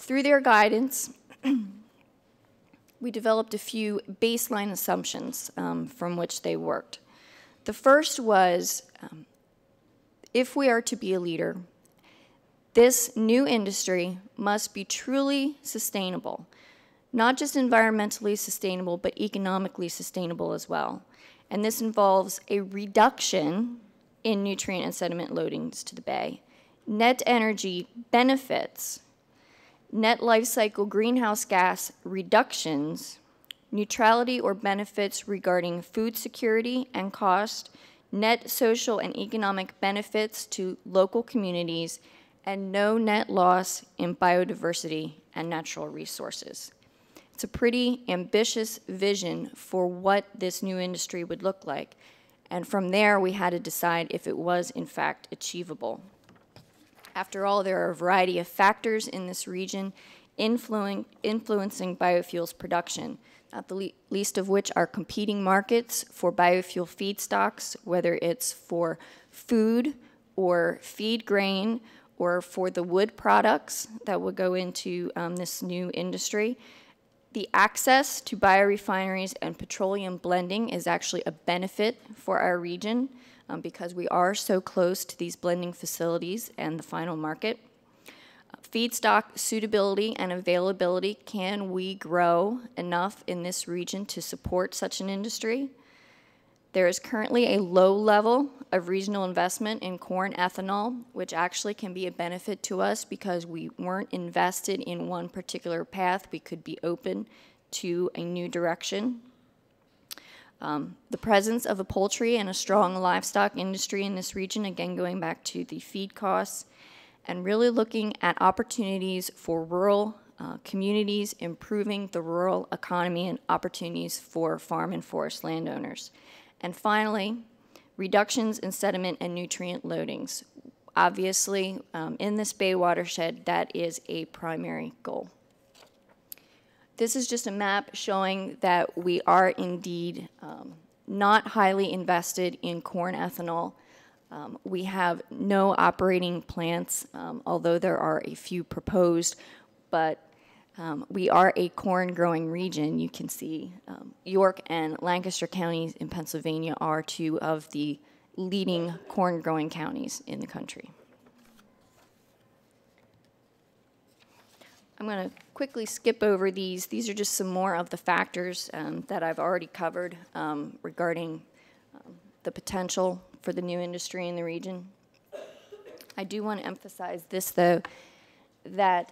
Through their guidance, we developed a few baseline assumptions from which they worked. The first was, if we are to be a leader, this new industry must be truly sustainable, not just environmentally sustainable, but economically sustainable as well. And this involves a reduction in nutrient and sediment loadings to the bay, net energy benefits, net life cycle greenhouse gas reductions, neutrality or benefits regarding food security and cost, net social and economic benefits to local communities, and no net loss in biodiversity and natural resources. It's a pretty ambitious vision for what this new industry would look like. And from there, we had to decide if it was, in fact, achievable. After all, there are a variety of factors in this region influencing biofuels production, not the least of which are competing markets for biofuel feedstocks, whether it's for food or feed grain or for the wood products that would go into this new industry. The access to biorefineries and petroleum blending is actually a benefit for our region because we are so close to these blending facilities and the final market. Feedstock suitability and availability, can we grow enough in this region to support such an industry? There is currently a low level of regional investment in corn ethanol, which actually can be a benefit to us because we weren't invested in one particular path. We could be open to a new direction. The presence of a poultry and a strong livestock industry in this region, again going back to the feed costs, and really looking at opportunities for rural communities, improving the rural economy and opportunities for farm and forest landowners. And finally, reductions in sediment and nutrient loadings. Obviously, in this bay watershed, that is a primary goal. This is just a map showing that we are indeed not highly invested in corn ethanol. We have no operating plants, although there are a few proposed, but we are a corn-growing region. You can see York and Lancaster counties in Pennsylvania are two of the leading corn-growing counties in the country. I'm going to quickly skip over these. These are just some more of the factors that I've already covered regarding the potential for the new industry in the region. I do want to emphasize this, though, that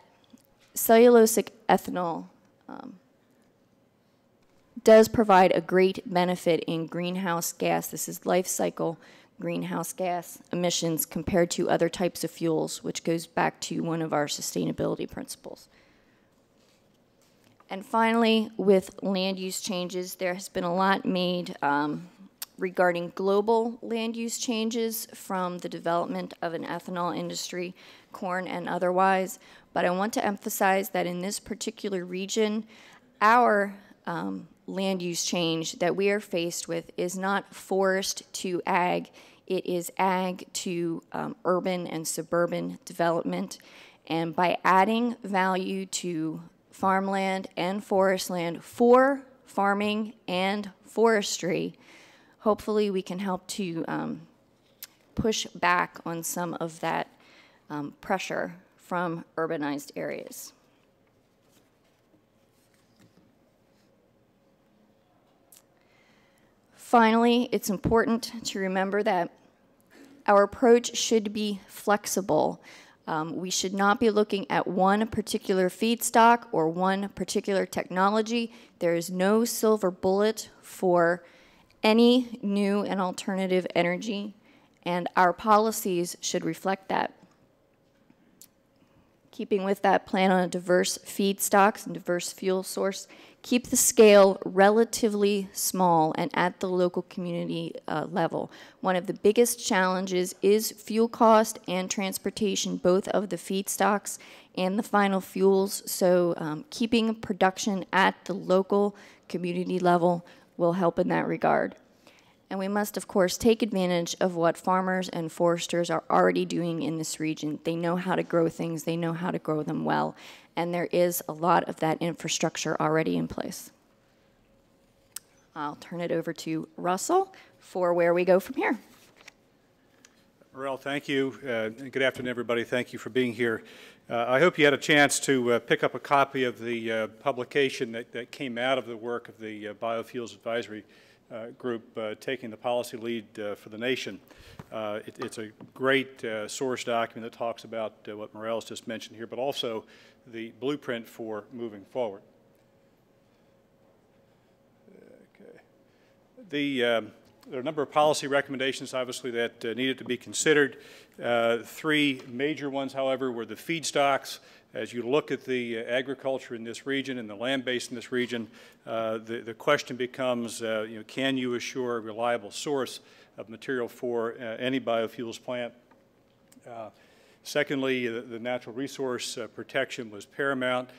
cellulosic ethanol does provide a great benefit in greenhouse gas. This is life cycle greenhouse gas emissions compared to other types of fuels, which goes back to one of our sustainability principles. And finally, with land use changes, there has been a lot made regarding global land use changes from the development of an ethanol industry, corn and otherwise. But I want to emphasize that in this particular region, our land use change that we are faced with is not forest to ag. It is ag to urban and suburban development. And by adding value to farmland and forest land for farming and forestry, hopefully we can help to push back on some of that pressure from urbanized areas. Finally, it's important to remember that our approach should be flexible. We should not be looking at one particular feedstock or one particular technology. There is no silver bullet for any new and alternative energy, and our policies should reflect that. Keeping with that, plan on diverse feedstocks and diverse fuel source. Keep the scale relatively small and at the local community level. One of the biggest challenges is fuel cost and transportation, both of the feedstocks and the final fuels. So keeping production at the local community level will help in that regard. And we must, of course, take advantage of what farmers and foresters are already doing in this region. They know how to grow things. They know how to grow them well. and there is a lot of that infrastructure already in place. I'll turn it over to Russell for where we go from here. Marel, thank you. Good afternoon, everybody. Thank you for being here. I hope you had a chance to pick up a copy of the publication that came out of the work of the Biofuels Advisory Group taking the policy lead for the nation. It's a great source document that talks about what Marel's just mentioned here, but also the blueprint for moving forward. Okay. There are a number of policy recommendations, obviously, that needed to be considered. Three major ones, however, were the feedstocks. As you look at the agriculture in this region and the land base in this region, the question becomes, can you assure a reliable source of material for any biofuels plant? Secondly, the natural resource protection was paramount.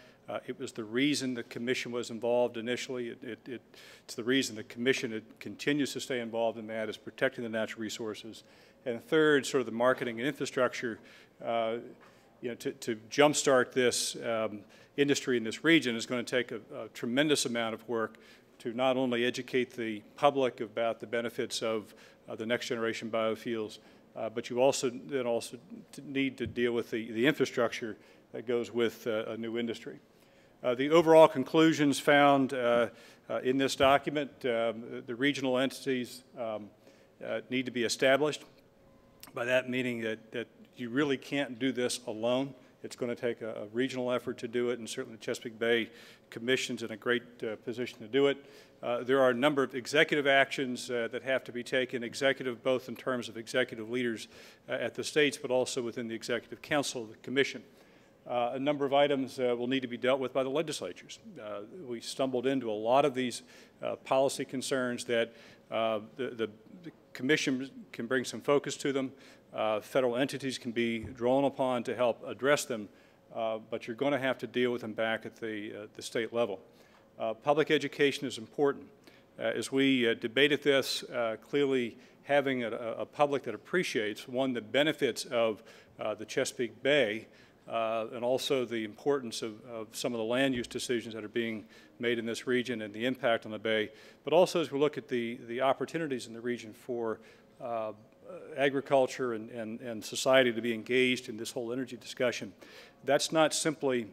It was the reason the Commission was involved initially. It's the reason the Commission continues to stay involved in that, is protecting the natural resources. And third, sort of the marketing and infrastructure, to jumpstart this industry in this region is going to take a tremendous amount of work to not only educate the public about the benefits of the next generation biofuels, but you also need to deal with the infrastructure that goes with a new industry. The overall conclusions found in this document, the regional entities need to be established. By that meaning that you really can't do this alone. It's going to take a regional effort to do it, and certainly the Chesapeake Bay Commission's in a great position to do it. There are a number of executive actions that have to be taken, executive both in terms of executive leaders at the states, but also within the Executive Council of the Commission. A number of items will need to be dealt with by the legislatures. We stumbled into a lot of these policy concerns that the Commission can bring some focus to them. Federal entities can be drawn upon to help address them, but you're going to have to deal with them back at the state level. Public education is important. As we debated this, clearly having a public that appreciates, one, the benefits of the Chesapeake Bay, and also the importance of some of the land use decisions that are being made in this region and the impact on the Bay, but also as we look at the opportunities in the region for agriculture and society to be engaged in this whole energy discussion. That's not simply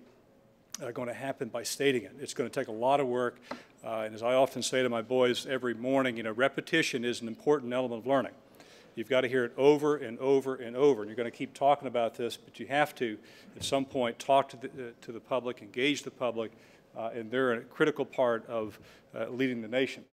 going to happen by stating it. It's going to take a lot of work, and as I often say to my boys every morning, repetition is an important element of learning. You've got to hear it over and over and over, and you're going to keep talking about this, but you have to, at some point, talk to the public, engage the public, and they're a critical part of leading the nation.